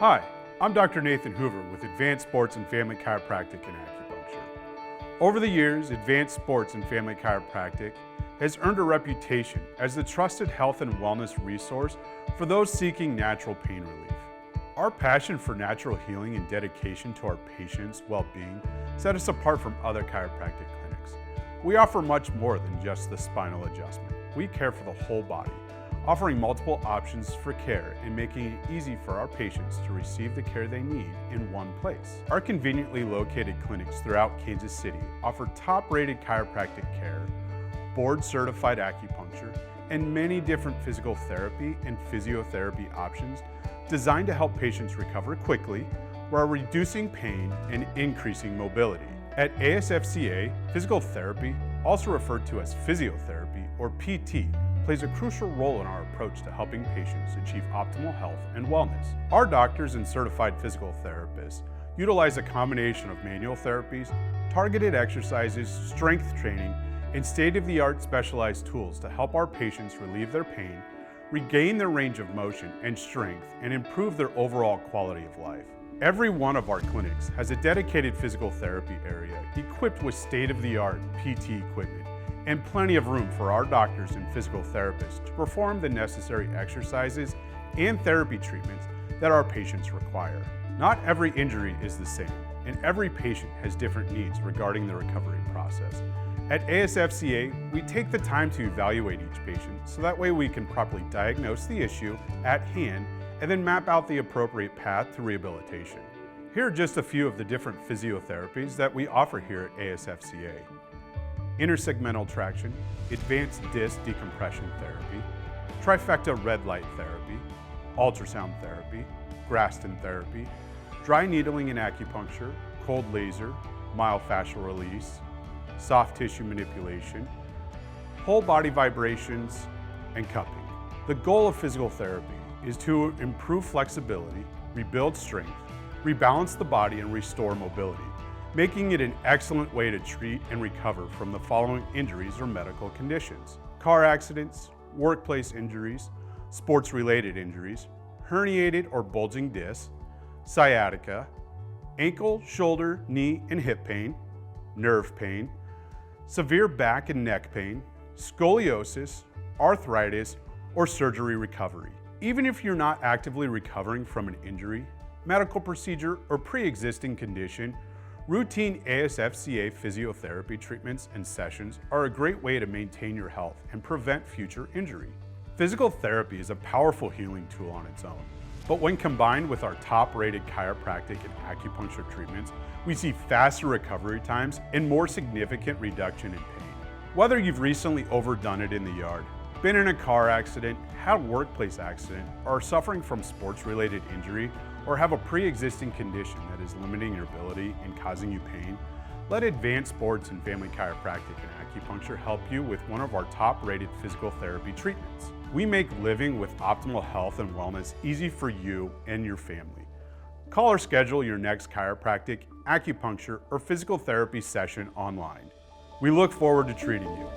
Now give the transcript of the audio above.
Hi, I'm Dr. Nathan Hoover with Advanced Sports and Family Chiropractic and Acupuncture. Over the years, Advanced Sports and Family Chiropractic has earned a reputation as the trusted health and wellness resource for those seeking natural pain relief. Our passion for natural healing and dedication to our patients' well-being set us apart from other chiropractic clinics. We offer much more than just the spinal adjustment. We care for the whole body, offering multiple options for care and making it easy for our patients to receive the care they need in one place. Our conveniently located clinics throughout Kansas City offer top-rated chiropractic care, board-certified acupuncture, and many different physical therapy and physiotherapy options designed to help patients recover quickly while reducing pain and increasing mobility. At ASFCA, physical therapy, also referred to as physiotherapy or PT, plays a crucial role in our approach to helping patients achieve optimal health and wellness. Our doctors and certified physical therapists utilize a combination of manual therapies, targeted exercises, strength training, and state-of-the-art specialized tools to help our patients relieve their pain, regain their range of motion and strength, and improve their overall quality of life. Every one of our clinics has a dedicated physical therapy area equipped with state-of-the-art PT equipment and plenty of room for our doctors and physical therapists to perform the necessary exercises and therapy treatments that our patients require. Not every injury is the same, and every patient has different needs regarding the recovery process. At ASFCA, we take the time to evaluate each patient so that way we can properly diagnose the issue at hand and then map out the appropriate path to rehabilitation. Here are just a few of the different physiotherapies that we offer here at ASFCA. Intersegmental traction, advanced disc decompression therapy, trifecta red light therapy, ultrasound therapy, Graston therapy, dry needling and acupuncture, cold laser, myofascial release, soft tissue manipulation, whole body vibrations, and cupping. The goal of physical therapy is to improve flexibility, rebuild strength, rebalance the body, and restore mobility, making it an excellent way to treat and recover from the following injuries or medical conditions: car accidents, workplace injuries, sports-related injuries, herniated or bulging discs, sciatica, ankle, shoulder, knee, and hip pain, nerve pain, severe back and neck pain, scoliosis, arthritis, or surgery recovery. Even if you're not actively recovering from an injury, medical procedure, or pre-existing condition, routine ASFCA physiotherapy treatments and sessions are a great way to maintain your health and prevent future injury. Physical therapy is a powerful healing tool on its own, but when combined with our top-rated chiropractic and acupuncture treatments, we see faster recovery times and more significant reduction in pain. Whether you've recently overdone it in the yard, been in a car accident, had a workplace accident, are suffering from sports-related injury, or have a pre-existing condition that is limiting your ability and causing you pain, let Advanced Sports and Family Chiropractic and Acupuncture help you with one of our top-rated physical therapy treatments. We make living with optimal health and wellness easy for you and your family. Call or schedule your next chiropractic, acupuncture, or physical therapy session online. We look forward to treating you.